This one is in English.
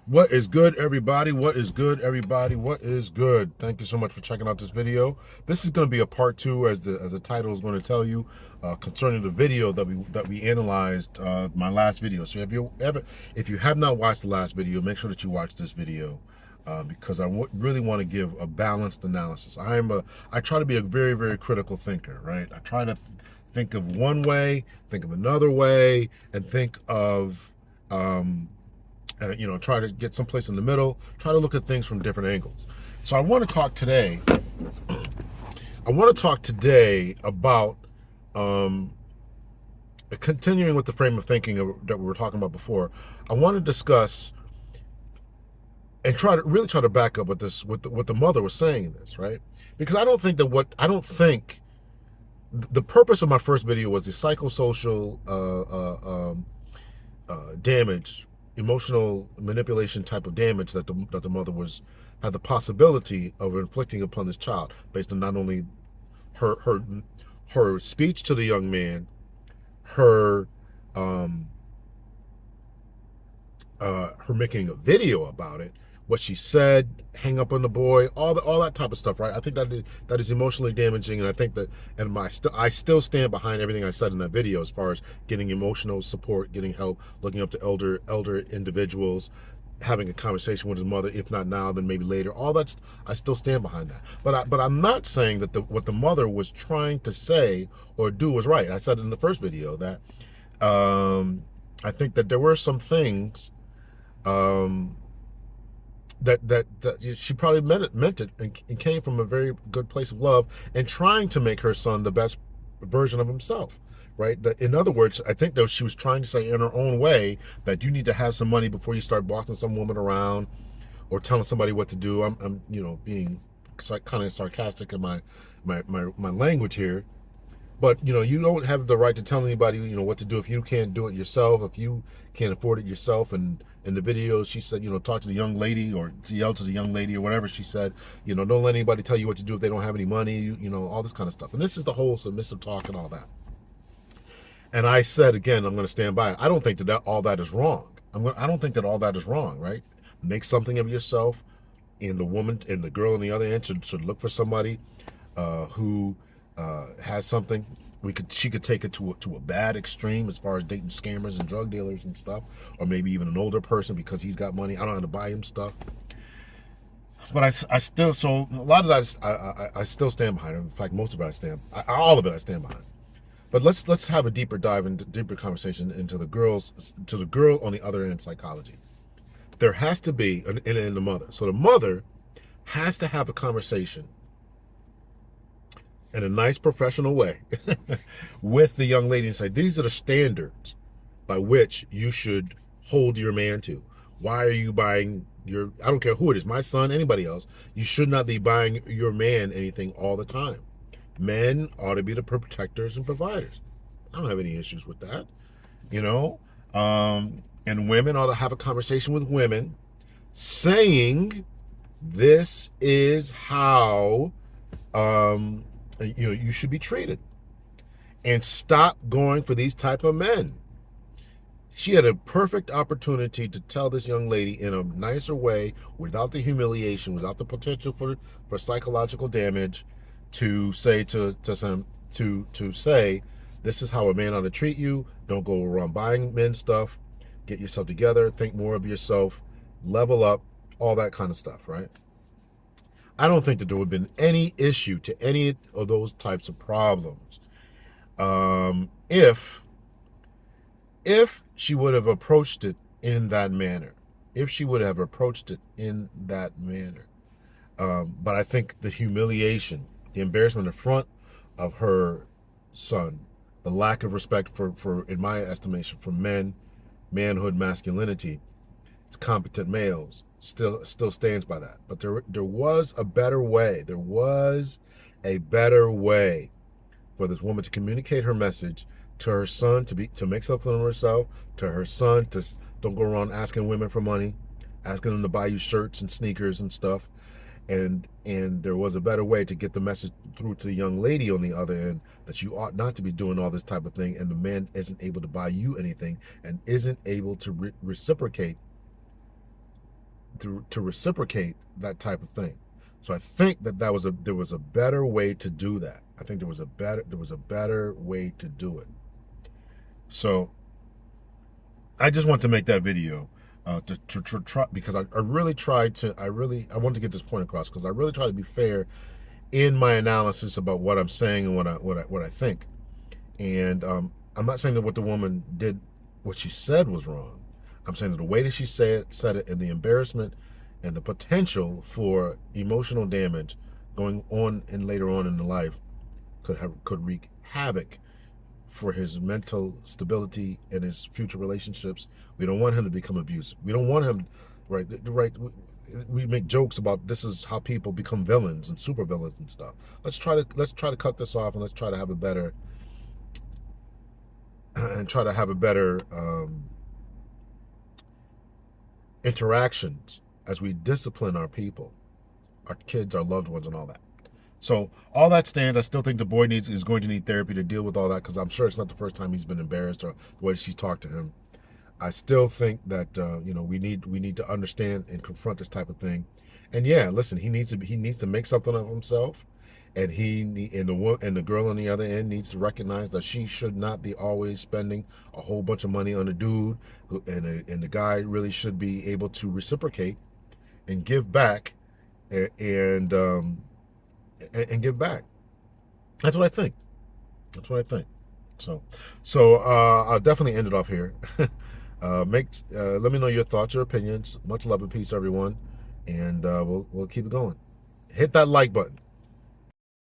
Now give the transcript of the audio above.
What is good, everybody? What is good, everybody? What is good? Thank you so much for checking out this video. This is going to be a part two, as the title is going to tell you, concerning the video that we analyzed, my last video. So if you have not watched the last video, make sure that you watch this video. Because really want to give a balanced analysis. I try to be a very, very critical thinker, right? I try to think of one way, think of another way, and think of try to get someplace in the middle, try to look at things from different angles. So I want to talk today. I want to talk today about um, continuing with the frame of thinking that we were talking about before. I want to discuss and try to back up with this, what the mother was saying in this, right? Because I don't think the purpose of my first video was the psychosocial damage, emotional manipulation type of damage that the mother had the possibility of inflicting upon this child, based on not only her her her speech to the young man, her um her making a video about it, what she said, hang up on the boy, all that type of stuff, right? I think that is emotionally damaging, and I think that, and I still stand behind everything I said in that video as far as getting emotional support, getting help, looking up to elder individuals, having a conversation with his mother, if not now, then maybe later. All that's, I still stand behind that. But I'm not saying that what the mother was trying to say or do was right. I said in the first video that I think that there were some things um, that she probably meant it, and came from a very good place of love and trying to make her son the best version of himself, right? In other words, I think that she was trying to say in her own way that you need to have some money before you start bossing some woman around or telling somebody what to do. I'm being kind of sarcastic in my language here, but you don't have the right to tell anybody what to do if you can't do it yourself, if you can't afford it yourself. And in the video, she said, talk to the young lady, or to yell to the young lady, or whatever she said. Don't let anybody tell you what to do if they don't have any money. All this kind of stuff. And this is the whole submissive talk and all that. And I said again, I'm going to stand by it. I don't think that all that is wrong. I don't think that all that is wrong, right? Make something of yourself, and the woman and the girl on the other end should look for somebody who has something. She could take it to a bad extreme as far as dating scammers and drug dealers and stuff, or maybe even an older person because he's got money. I don't have to buy him stuff. But I still, so a lot of that I still stand behind it. In fact, most of it all of it I stand behind. But let's have a deeper dive into deeper conversation into the girl on the other end psychology. There has to be in the mother. So the mother has to have a conversation in a nice professional way with the young lady and say, these are the standards by which you should hold your man to. Why are you buying I don't care who it is, my son, anybody else, you should not be buying your man anything all the time. Men ought to be the protectors and providers. I don't have any issues with that, you know. And women ought to have a conversation with women saying, this is how you should be treated, and stop going for these type of men. She had a perfect opportunity to tell this young lady in a nicer way, without the humiliation, without the potential for psychological damage, to say to say, this is how a man ought to treat you. Don't go around buying men stuff. Get yourself together. Think more of yourself. Level up. All that kind of stuff, right? I don't think that there would have been any issue to any of those types of problems if she would have approached it in that manner. If she would have approached it in that manner. But I think the humiliation, the embarrassment in front of her son, the lack of respect for in my estimation, for men, manhood, masculinity, competent males, still stands by that. But there was a better way. There was a better way for this woman to communicate her message to her son, to make something of herself, to her son, to don't go around asking women for money, asking them to buy you shirts and sneakers and stuff. And there was a better way to get the message through to the young lady on the other end, that you ought not to be doing all this type of thing, and the man isn't able to buy you anything and isn't able to reciprocate to reciprocate that type of thing. So I think that there was a better way to do that. I think there was a better way to do it. So I just want to make that video to try, because I really tried to I wanted to get this point across, because I really try to be fair in my analysis about what I'm saying and what I think. And I'm not saying that what the woman did, what she said, was wrong. I'm saying that the way that she said it, and the embarrassment and the potential for emotional damage going on and later on in the life could wreak havoc for his mental stability and his future relationships. We don't want him to become abusive. We don't want him, right? Right. We make jokes about this is how people become villains and super villains and stuff. Let's try to cut this off, and let's try to have a better interactions as we discipline our people, our kids, our loved ones, and all that. So all that stands. I still think the boy is going to need therapy to deal with all that, because I'm sure it's not the first time he's been embarrassed or the way she's talked to him. I still think that we need to understand and confront this type of thing. And yeah, listen, he needs to make something of himself, and the girl on the other end needs to recognize that she should not be always spending a whole bunch of money on a dude, and the guy really should be able to reciprocate and give back, and give back. That's what I think. That's what I think. So I'll definitely end it off here. Let me know your thoughts or opinions. Much love and peace, everyone, and we'll keep it going. Hit that like button.